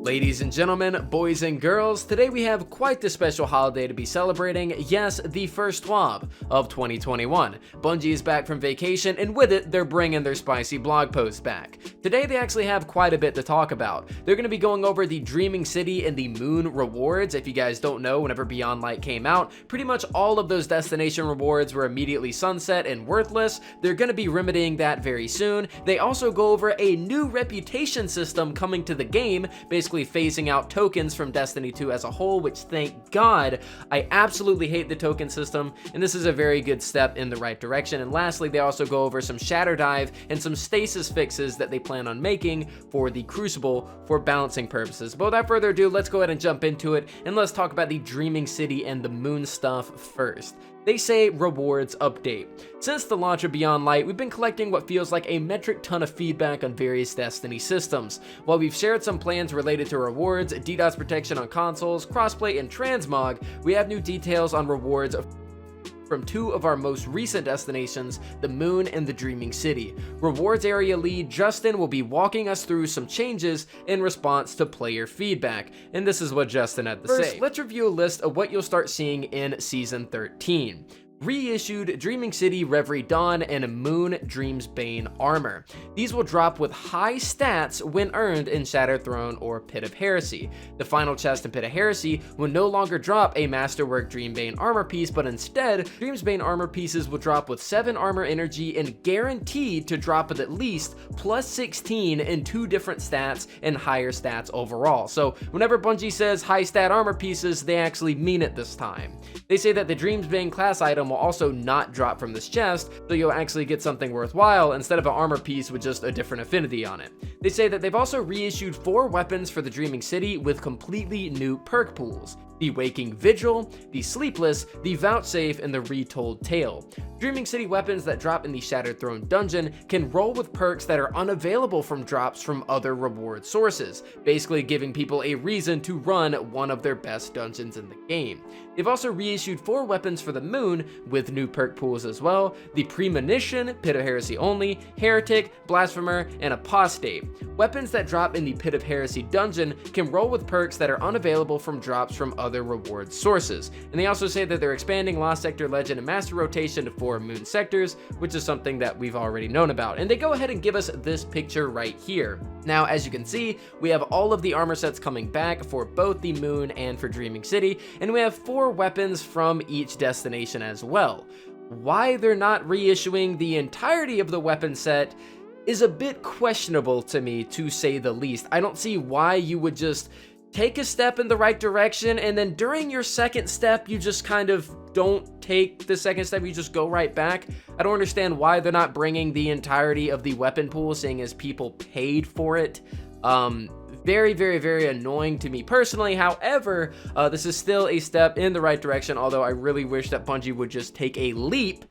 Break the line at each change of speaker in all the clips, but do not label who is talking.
Ladies and gentlemen, boys and girls, today we have quite the special holiday to be celebrating. Yes, the first TWAB of 2021. Bungie is back from vacation, and with it, they're bringing their spicy blog posts back. Today they actually have quite a bit to talk about. They're going to be going over the Dreaming City and the Moon rewards. If you guys don't know, whenever Beyond Light came out, pretty much all of those destination rewards were immediately sunset and worthless. They're going to be remedying that very soon. They also go over a new reputation system coming to the game, basically phasing out tokens from Destiny 2 as a whole, which thank God. I absolutely hate the token system, and this is a very good step in the right direction. And lastly, they also go over some Shatter Dive and some stasis fixes that they plan on making for the Crucible for balancing purposes. But without further ado, let's go ahead and jump into it, and let's talk about the Dreaming City and the Moon stuff first. They say rewards update. Since the launch of Beyond Light, we've been collecting what feels like a metric ton of feedback on various Destiny systems. While we've shared some plans related to rewards, DDoS protection on consoles, crossplay, and transmog, we have new details on rewards from two of our most recent destinations, the Moon and the Dreaming City. Rewards Area Lead Justin will be walking us through some changes in response to player feedback, and this is what Justin had to say. First, let's review a list of what you'll start seeing in Season 13. Reissued Dreaming City Reverie Dawn and Moon Dreams Bane armor. These will drop with high stats when earned in Shattered Throne or Pit of Heresy. The final chest in Pit of Heresy will no longer drop a Masterwork Dreambane armor piece, but instead, Dreamsbane armor pieces will drop with 7 armor energy and guaranteed to drop with at least plus 16 in 2 different stats and higher stats overall. So whenever Bungie says high stat armor pieces, they actually mean it this time. They say that the Dreamsbane class item will also not drop from this chest, so you'll actually get something worthwhile instead of an armor piece with just a different affinity on it. They say that they've also reissued 4 weapons for the Dreaming City with completely new perk pools: the Waking Vigil, the Sleepless, the Vouchsafe, and the Retold Tale. Dreaming City weapons that drop in the Shattered Throne dungeon can roll with perks that are unavailable from drops from other reward sources, basically giving people a reason to run one of their best dungeons in the game. They've also reissued 4 weapons for the Moon with new perk pools as well: the Premonition, Pit of Heresy only, Heretic, Blasphemer, and Apostate. Weapons that drop in the Pit of Heresy dungeon can roll with perks that are unavailable from drops from other reward sources. And they also say that they're expanding Lost Sector, Legend, and Master rotation to 4 Moon sectors, which is something that we've already known about. And they go ahead and give us this picture right here. Now, as you can see, we have all of the armor sets coming back for both the Moon and for Dreaming City, and we have 4 weapons from each destination as well. Why they're not reissuing the entirety of the weapon set is a bit questionable to me, to say the least. I don't see why you would just take a step in the right direction, and then during your second step, you just kind of don't take the second step, you just go right back. I don't understand why they're not bringing the entirety of the weapon pool, seeing as people paid for it. Very annoying to me personally. However, this is still a step in the right direction, although I really wish that Bungie would just take a leap.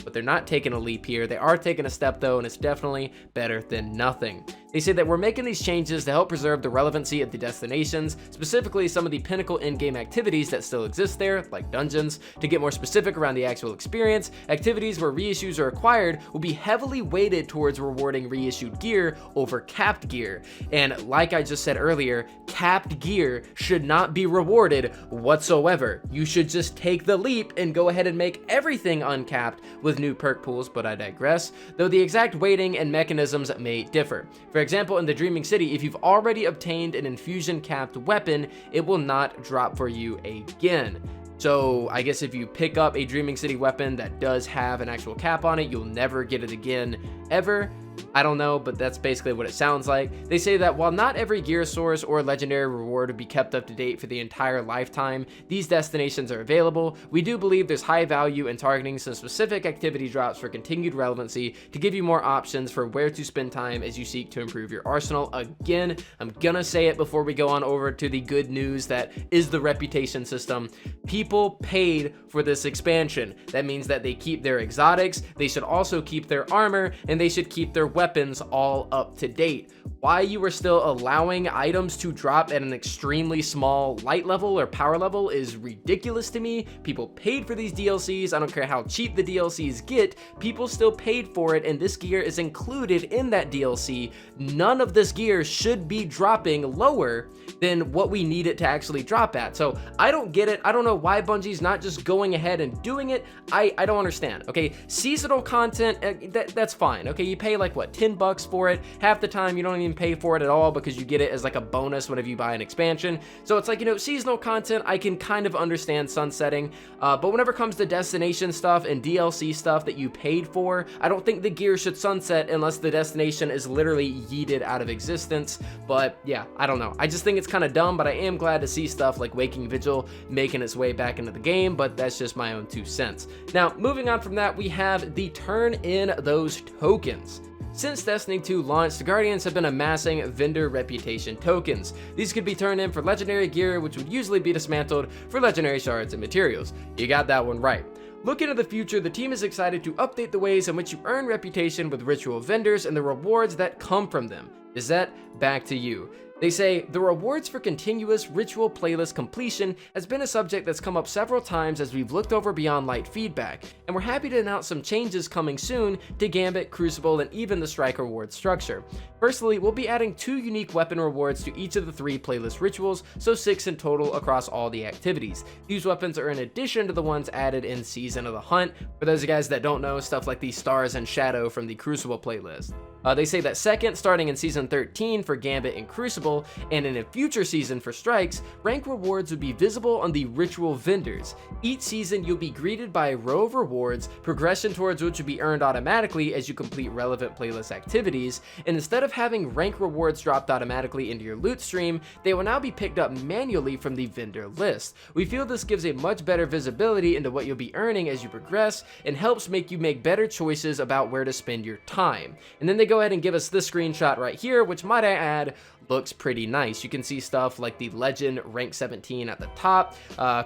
But they're not taking a leap here. They are taking a step though, and it's definitely better than nothing. They say that we're making these changes to help preserve the relevancy of the destinations, specifically some of the pinnacle in-game activities that still exist there, like dungeons. To get more specific around the actual experience, activities where reissues are acquired will be heavily weighted towards rewarding reissued gear over capped gear. And like I just said earlier, capped gear should not be rewarded whatsoever. You should just take the leap and go ahead and make everything uncapped with new perk pools, but I digress, though the exact weighting and mechanisms may differ. For example, in the Dreaming City, if you've already obtained an infusion capped weapon, it will not drop for you again. So I guess if you pick up a Dreaming City weapon that does have an actual cap on it, you'll never get it again, ever. I don't know, but that's basically what it sounds like. They say that while not every gear source or legendary reward would be kept up to date for the entire lifetime these destinations are available, we do believe there's high value in targeting some specific activity drops for continued relevancy to give you more options for where to spend time as you seek to improve your arsenal. Again, I'm gonna say it before we go on over to the good news that is the reputation system. People paid for this expansion. That means that they keep their exotics, they should also keep their armor, and they should keep their weapons weapons all up to date. Why you are still allowing items to drop at an extremely small light level or power level is ridiculous to me. People paid for these DLCs. I don't care how cheap the DLCs get, people still paid for it, and this gear is included in that DLC. None of this gear should be dropping lower than what we need it to actually drop at. So I don't get it. I don't know why Bungie's not just going ahead and doing it. I don't understand. Okay, seasonal content, that's fine. Okay, you pay like what, $10 for it. Half the time you don't even pay for it at all because you get it as like a bonus whenever you buy an expansion. So it's like, you know, seasonal content I can kind of understand sunsetting, but whenever it comes to destination stuff and DLC stuff that you paid for, I don't think the gear should sunset unless the destination is literally yeeted out of existence. But yeah, I don't know. I just think it's kind of dumb, but I am glad to see stuff like Waking Vigil making its way back into the game, but that's just my own 2 cents. Now, moving on from that, we have the turn in those tokens. Since Destiny 2 launched, the Guardians have been amassing vendor reputation tokens. These could be turned in for legendary gear, which would usually be dismantled for legendary shards and materials. You got that one right. Looking to the future, the team is excited to update the ways in which you earn reputation with ritual vendors and the rewards that come from them. Izzet, back to you. They say, the rewards for continuous ritual playlist completion has been a subject that's come up several times as we've looked over Beyond Light feedback, and we're happy to announce some changes coming soon to Gambit, Crucible, and even the Strike reward structure. Firstly, we'll be adding 2 unique weapon rewards to each of the 3 playlist rituals, so 6 in total across all the activities. These weapons are in addition to the ones added in Season of the Hunt. For those of you guys that don't know, stuff like the Stars and Shadow from the Crucible playlist. They say that second, starting in Season 13 for Gambit and Crucible, and in a future season for Strikes, rank rewards would be visible on the ritual vendors. Each season, you'll be greeted by a row of rewards, progression towards which will be earned automatically as you complete relevant playlist activities, and instead of having rank rewards dropped automatically into your loot stream, they will now be picked up manually from the vendor list. We feel this gives a much better visibility into what you'll be earning as you progress, and helps make you make better choices about where to spend your time. And then they go ahead and give us this screenshot right here, which might I add, looks pretty nice. You can see stuff like the Legend rank 17 at the top,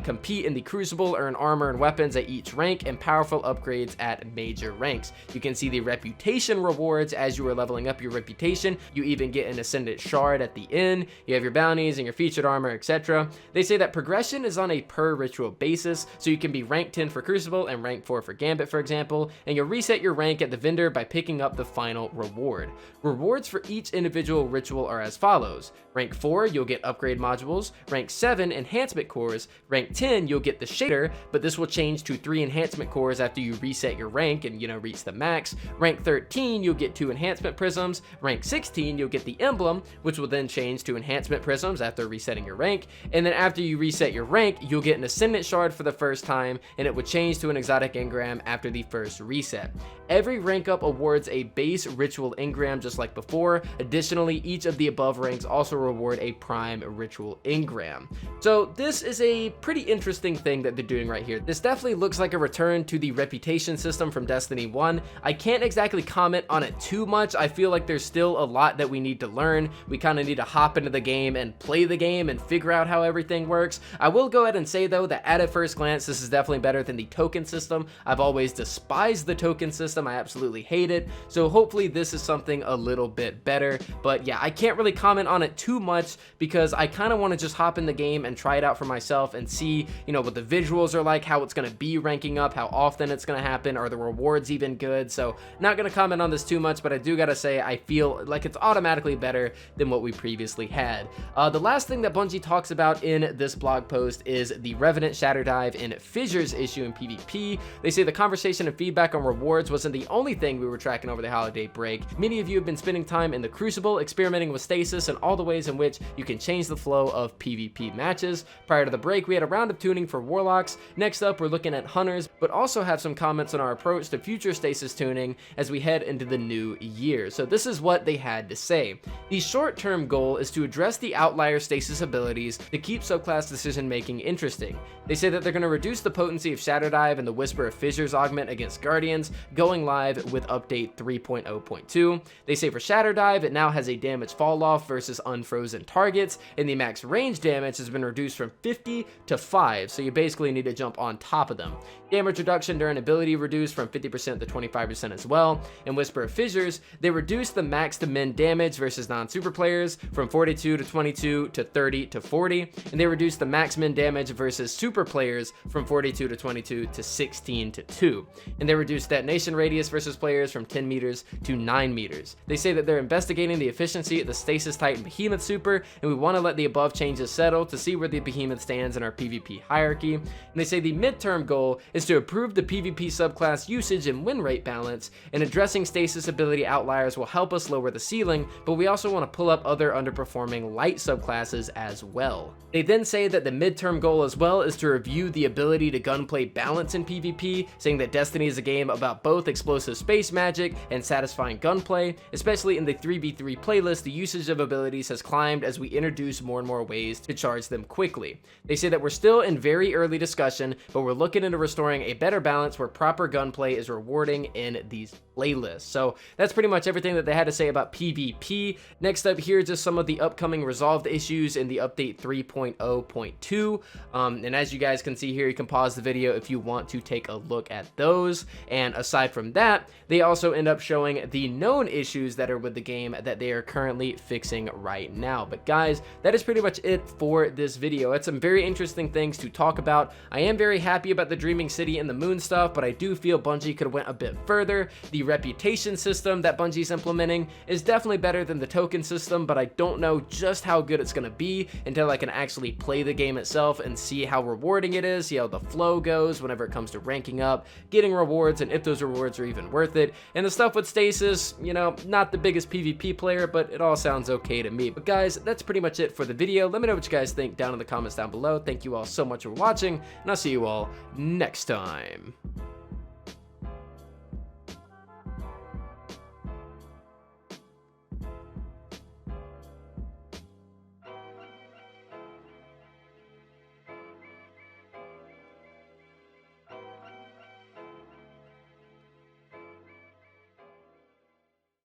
compete in the Crucible, earn armor and weapons at each rank, and powerful upgrades at major ranks. You can see the reputation rewards as you are leveling up your reputation. You even get an Ascendant Shard at the end. You have your bounties and your featured armor, etc. They say that progression is on a per ritual basis, so you can be rank 10 for Crucible and rank 4 for Gambit, for example, and you'll reset your rank at the vendor by picking up the final reward. Rewards for each individual ritual are as follows. Rank 4, you'll get upgrade modules. Rank 7, enhancement cores. Rank 10, you'll get the shader, but this will change to 3 enhancement cores after you reset your rank and, you know, reach the max. Rank 13, you'll get 2 enhancement prisms. Rank 16, you'll get the emblem, which will then change to enhancement prisms after resetting your rank. And then after you reset your rank, you'll get an Ascendant Shard for the first time, and it would change to an exotic engram after the first reset. Every rank up awards a base ritual engram just like before. Additionally, each of the above ranks also reward a prime ritual engram. So this is a pretty interesting thing that they're doing right here. This definitely looks like a return to the reputation system from Destiny 1. I can't exactly comment on it too much. I feel like there's still a lot that we need to learn. We kind of need to hop into the game and play the game and figure out how everything works. I will go ahead and say though that at a first glance, this is definitely better than the token system. I've always despised the token system. I absolutely hate it. So hopefully this is something a little bit better. But yeah, I can't really comment on it too much because I kind of want to just hop in the game and try it out for myself and see, you know, what the visuals are like, how it's going to be ranking up, how often it's going to happen, are the rewards even good? So not going to comment on this too much, but I do got to say I feel like it's automatically better than what we previously had. The last thing that Bungie talks about in this blog post is the Revenant Shatter Dive and Fissures issue in PvP. They say the conversation and feedback on rewards wasn't the only thing we were tracking over the holiday break. Many of you have been spending time in the Crucible, experimenting with Stasis and all the ways in which you can change the flow of PvP matches. Prior to the break, we had a round of tuning for Warlocks. Next up, we're looking at Hunters, but also have some comments on our approach to future Stasis tuning as we head into the new year. So this is what they had to say. The short-term goal is to address the outlier Stasis abilities to keep subclass decision-making interesting. They say that they're going to reduce the potency of Shatter Dive and the Whisper of Fissures augment against Guardians, going live with update 3.0.2. They say for Shatter Dive, it now has a damage fall off off versus unfrozen targets, and the max range damage has been reduced from 50 to 5, so you basically need to jump on top of them. Damage reduction during ability reduced from 50% to 25% as well. In Whisper of Fissures, they reduced the max to min damage versus non-super players from 42 to 22 to 30 to 40, and they reduced the max min damage versus super players from 42 to 22 to 16 to 2. And they reduced detonation radius versus players from 10 meters to 9 meters. They say that they're investigating the efficiency of the Stasis Titan Behemoth Super, and we want to let the above changes settle to see where the Behemoth stands in our PvP hierarchy. And they say the midterm goal is to improve the PvP subclass usage and win rate balance, and addressing Stasis ability outliers will help us lower the ceiling, but we also want to pull up other underperforming light subclasses as well. They then say that the midterm goal as well is to review the ability to gunplay balance in PvP, saying that Destiny is a game about both explosive space magic and satisfying gunplay. Especially in the 3v3 playlist, the usage of abilities has climbed as we introduce more and more ways to charge them quickly. They say that we're still in very early discussion, but we're looking into restoring a better balance where proper gunplay is rewarding in these playlists. So that's pretty much everything that they had to say about PvP. Next up here, just some of the upcoming resolved issues in the update 3.0.2. And as you guys can see here, you can pause the video if you want to take a look at those. And aside from that, they also end up showing the known issues that are with the game that they are currently fixing right now. But guys, that is pretty much it for this video. It's some very interesting things to talk about. I am very happy about the Dreaming City and the Moon stuff, but I do feel Bungie could have went a bit further. The reputation system that Bungie's implementing is definitely better than the token system, but I don't know just how good it's going to be until I can actually play the game itself and see how rewarding it is, see how the flow goes whenever it comes to ranking up, getting rewards, and if those rewards are even worth it. And the stuff with Stasis, you know, not the biggest PvP player, but it all sounds okay to me. But guys, that's pretty much it for the video. Let me know what you guys think down in the comments down below. Thank you all so much for watching, and I'll see you all next time.